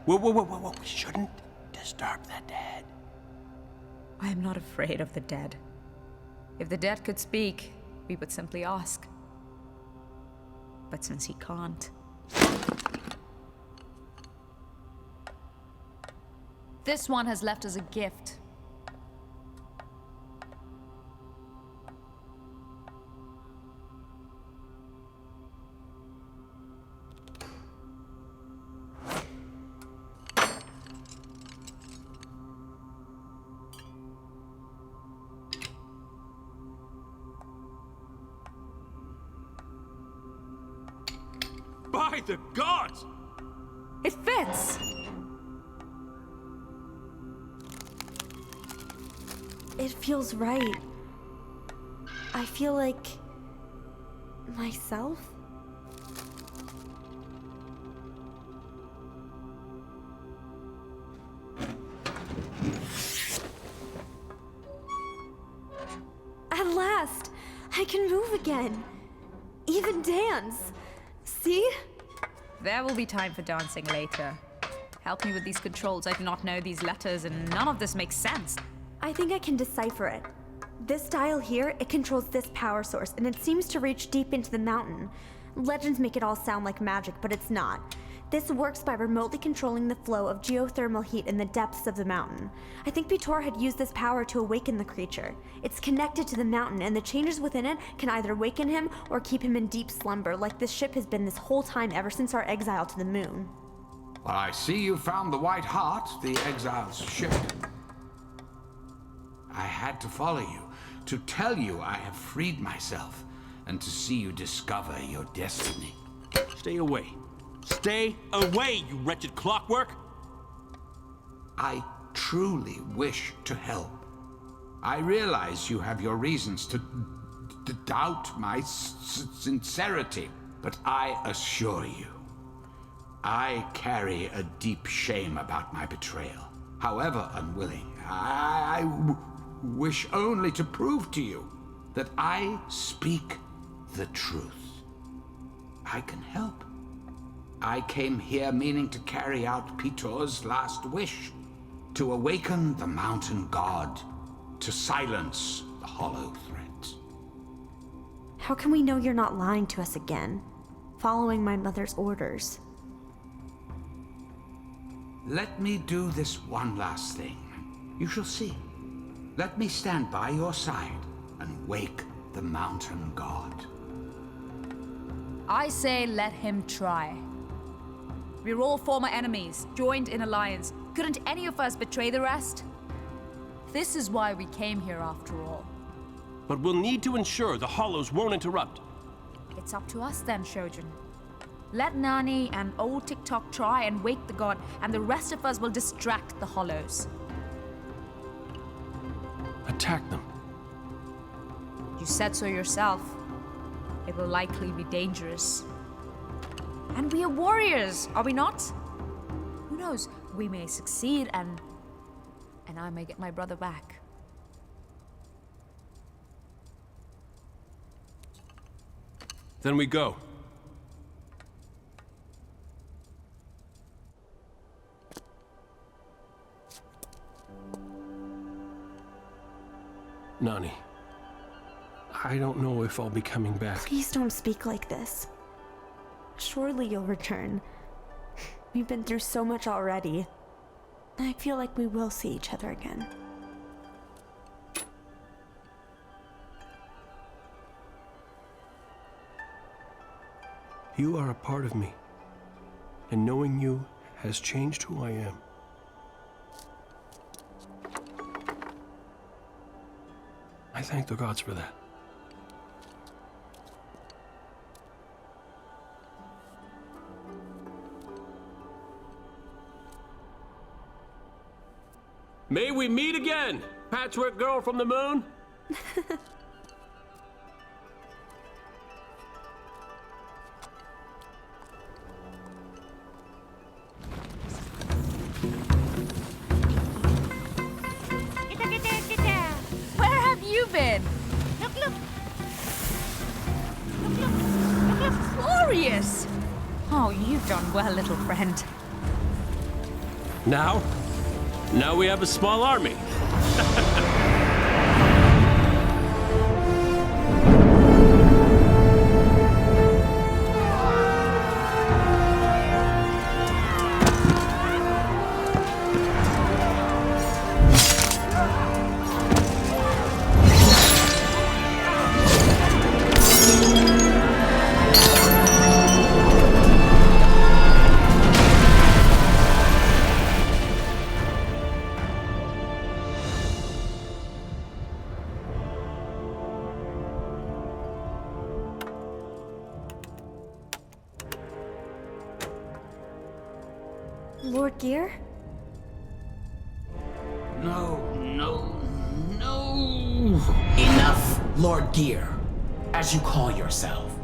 Whoa. We shouldn't disturb the dead. I am not afraid of the dead. If the dead could speak, we would simply ask. But since he can't... This one has left us a gift. By the gods! It fits! It feels right. I feel like... myself? At last! I can move again! Even dance! See? There will be time for dancing later. Help me with these controls. I do not know these letters, and none of this makes sense. I think I can decipher it. This dial here, it controls this power source, and it seems to reach deep into the mountain. Legends make it all sound like magic, but it's not. This works by remotely controlling the flow of geothermal heat in the depths of the mountain. I think Pitor had used this power to awaken the creature. It's connected to the mountain, and the changes within it can either awaken him or keep him in deep slumber, like this ship has been this whole time ever since our exile to the moon. Well, I see you found the White Hart, the exile's ship. I had to follow you, to tell you I have freed myself, and to see you discover your destiny. Stay away. Stay away, you wretched clockwork! I truly wish to help. I realize you have your reasons to doubt my sincerity, but I assure you, I carry a deep shame about my betrayal. However unwilling, I wish only to prove to you that I speak the truth. I can help. I came here meaning to carry out Pitor's last wish, to awaken the mountain god, to silence the hollow threat. How can we know you're not lying to us again, following my mother's orders? Let me do this one last thing. You shall see. Let me stand by your side and wake the mountain god. I say let him try. We're all former enemies, joined in alliance. Couldn't any of us betray the rest? This is why we came here after all. But we'll need to ensure the Hollows won't interrupt. It's up to us then, Shojin. Let Nani and old TikTok try and wake the god, and the rest of us will distract the Hollows. Attack them. You said so yourself. It will likely be dangerous. And we are warriors, are we not? Who knows? We may succeed and I may get my brother back. Then we go. Nani, I don't know if I'll be coming back. Please don't speak like this. Surely you'll return. We've been through so much already. I feel like we will see each other again. You are a part of me, and knowing you has changed who I am. I thank the gods for that. May we meet again, Patchwork Girl from the moon? Where have you been? Look! Glorious! Oh, you've done well, little friend. Now we have a small army. Lord Gear? No. Enough, Lord Gear, as you call yourself.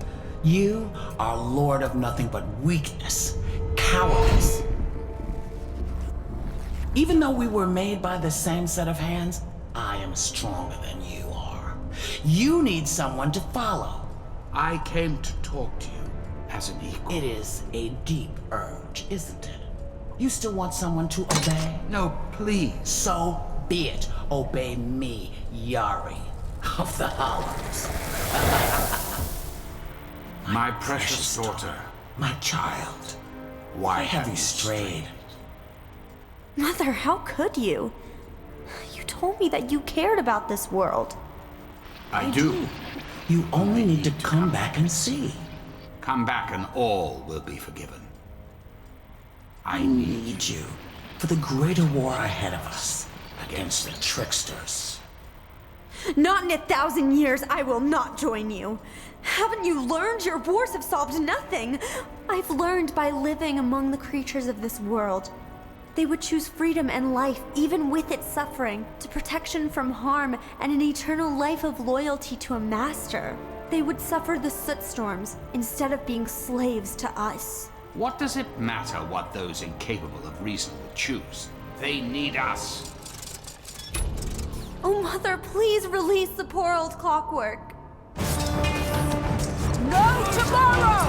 You are lord of nothing but weakness, cowardice. Even though we were made by the same set of hands, I am stronger than you are. You need someone to follow. I came to talk to you as an equal. It is a deep urge, isn't it? You still want someone to obey? No, please. So be it. Obey me, Yari of the Hollows. My precious daughter. My child. Why have you strayed? Mother, how could you? You told me that you cared about this world. I do. You only need to come back and see. Come back and all will be forgiven. I need you for the greater war ahead of us against the tricksters. Not in 1,000 years, I will not join you. Haven't you learned? Your wars have solved nothing. I've learned by living among the creatures of this world. They would choose freedom and life, even with its suffering, to protection from harm and an eternal life of loyalty to a master. They would suffer the soot storms instead of being slaves to us. What does it matter what those incapable of reason would choose? They need us. Oh, Mother, please release the poor old clockwork. No tomorrow!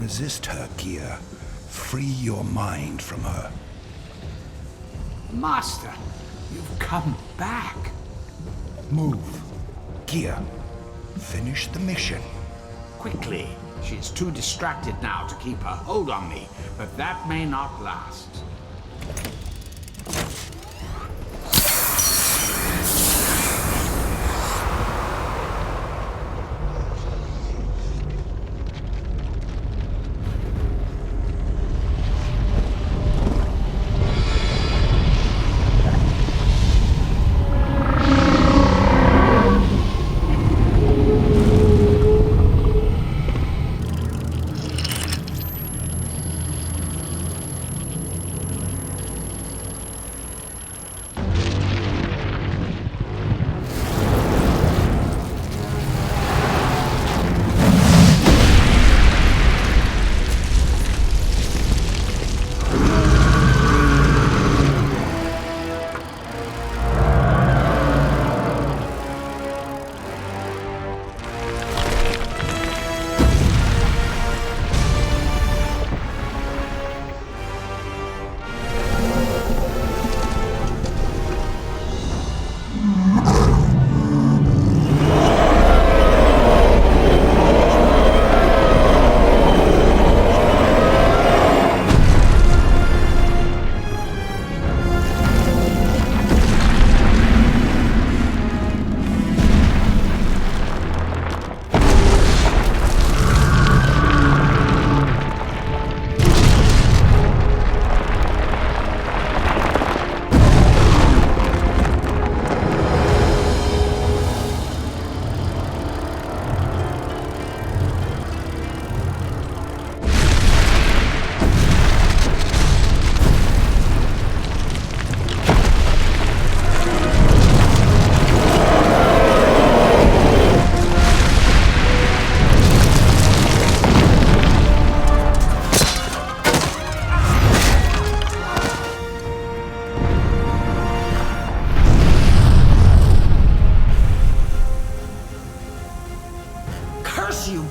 Resist her, Gear. Free your mind from her. Master, you've come back. Move. Gear. Finish the mission. Quickly. She is too distracted now to keep her hold on me, but that may not last.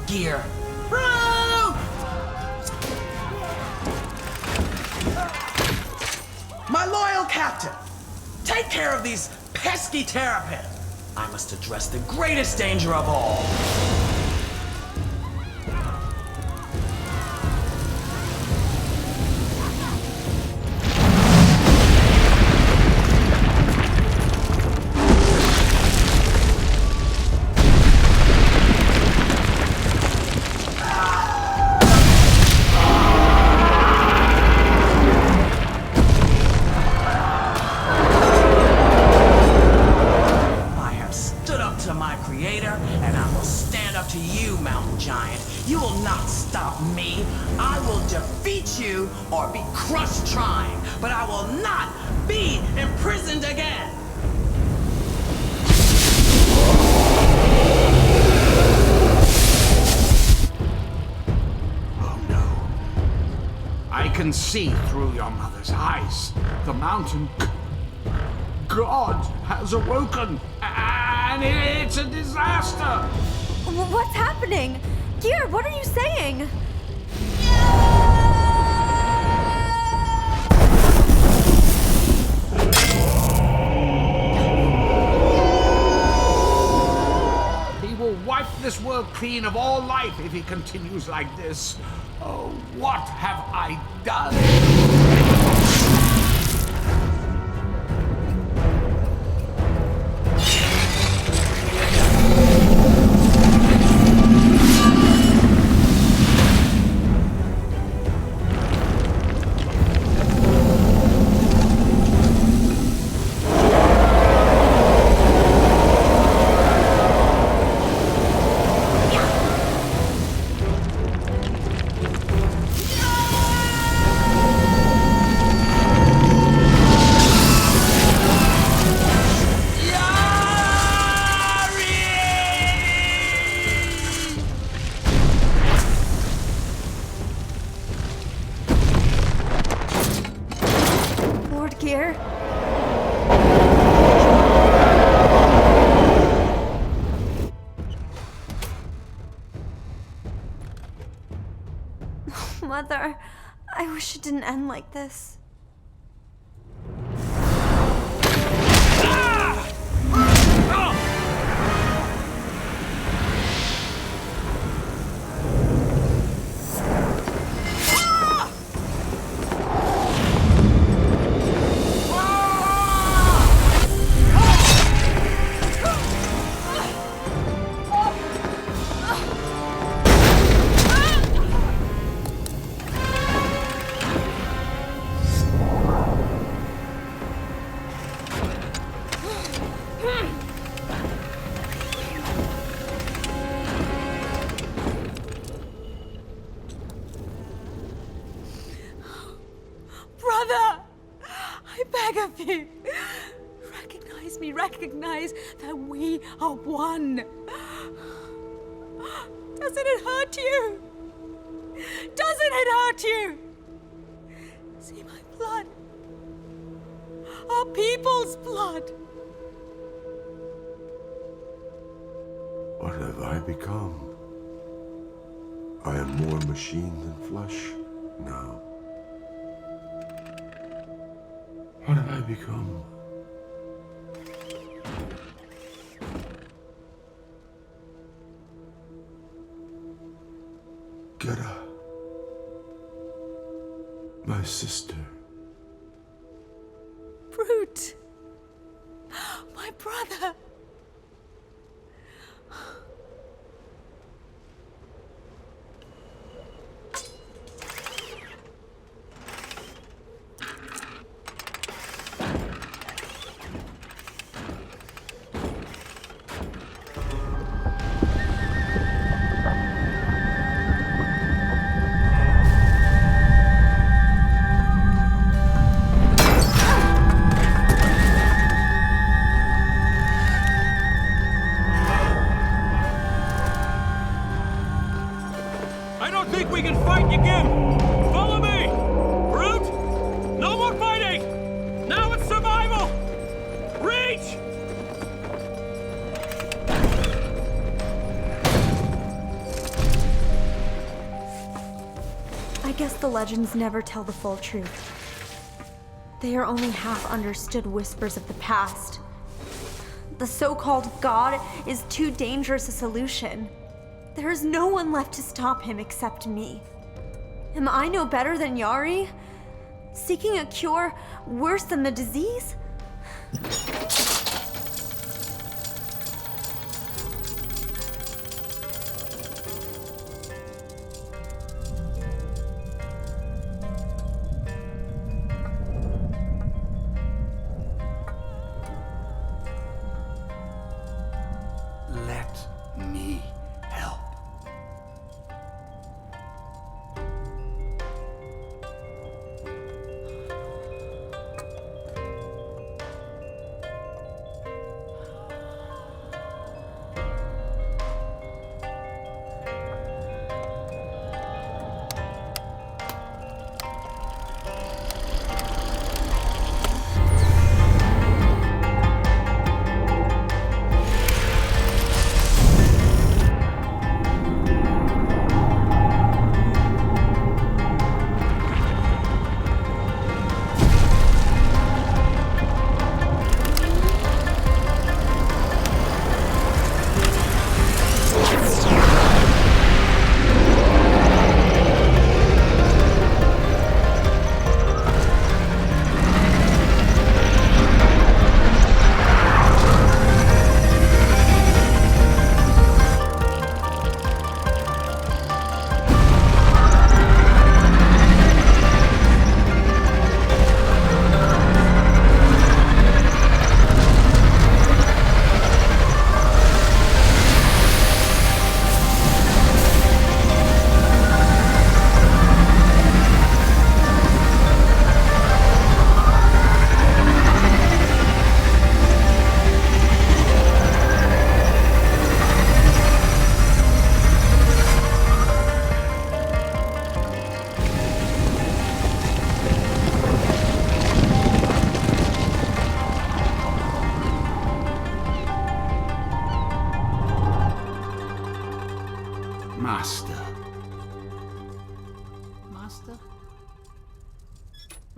Gear. Bro! My loyal captain, take care of these pesky Terrapin. I must address the greatest danger of all. to you, Mountain Giant. You will not stop me. I will defeat you or be crushed trying, but I will not be imprisoned again. I can see through your mother's eyes. The mountain god has awoken, and it's a disaster. What's happening? Gear, what are you saying? He will wipe this world clean of all life if he continues like this. Oh, what have I done? Gear? Mother, I wish it didn't end like this. Recognize that we are one. Doesn't it hurt you? Doesn't it hurt you? See my blood. Our people's blood. What have I become? I am more machine than flesh now. What have I become? Gera, my sister. Brute, my brother. I guess the legends never tell the full truth. They are only half-understood whispers of the past. The so-called God is too dangerous a solution. There is no one left to stop him except me. Am I no better than Yari? Seeking a cure worse than the disease? Let me help.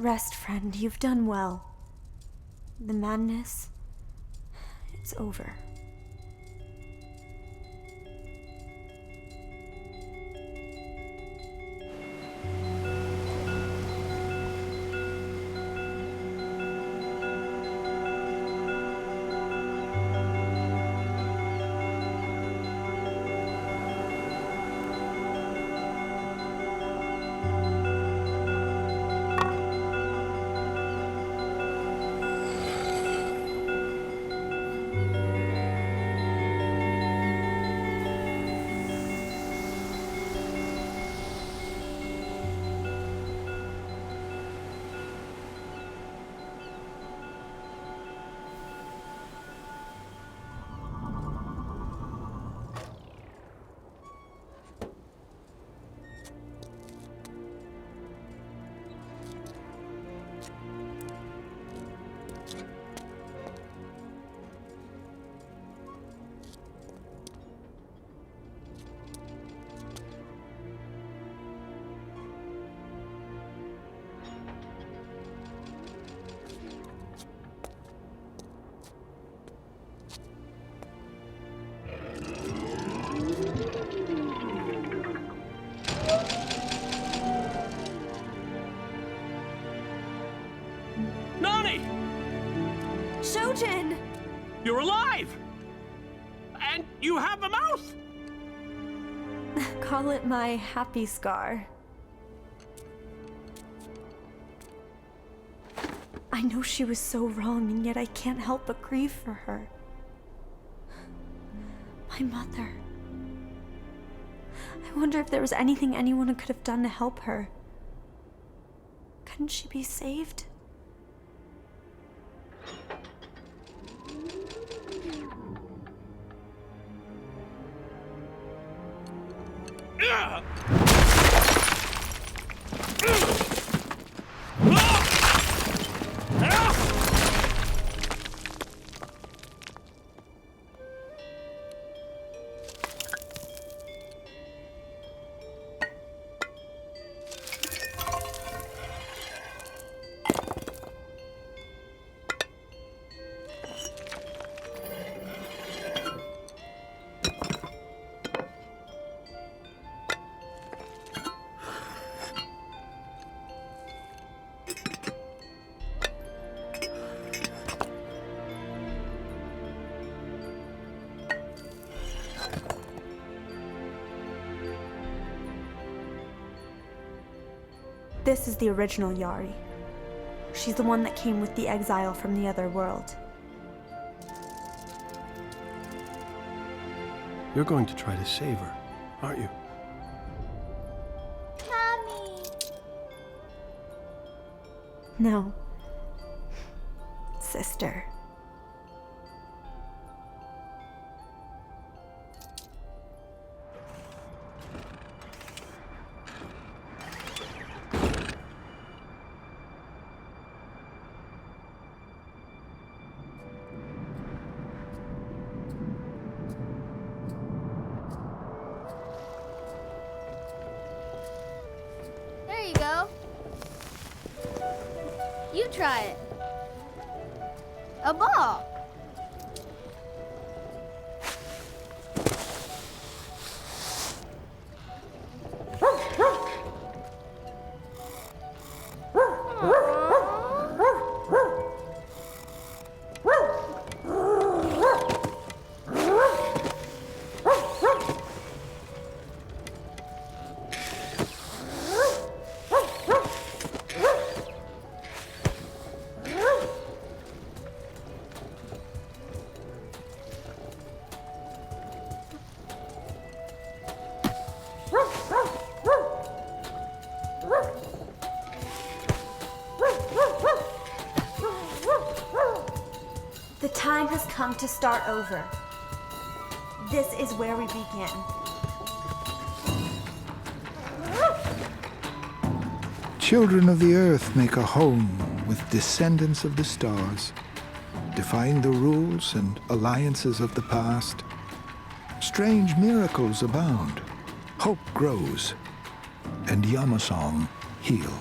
Rest, friend. You've done well. The madness, it's over. Nani! Shojin! You're alive! And you have a mouth! Call it my happy scar. I know she was so wrong, and yet I can't help but grieve for her. My mother. I wonder if there was anything anyone could have done to help her. Couldn't she be saved? This is the original Yari. She's the one that came with the exile from the other world. You're going to try to save her, aren't you? Mommy! No. Sister. There you go. You try it. A ball. The time has come to start over. This is where we begin. Children of the earth make a home with descendants of the stars, defying the rules and alliances of the past. Strange miracles abound, hope grows, and Yamasong heals.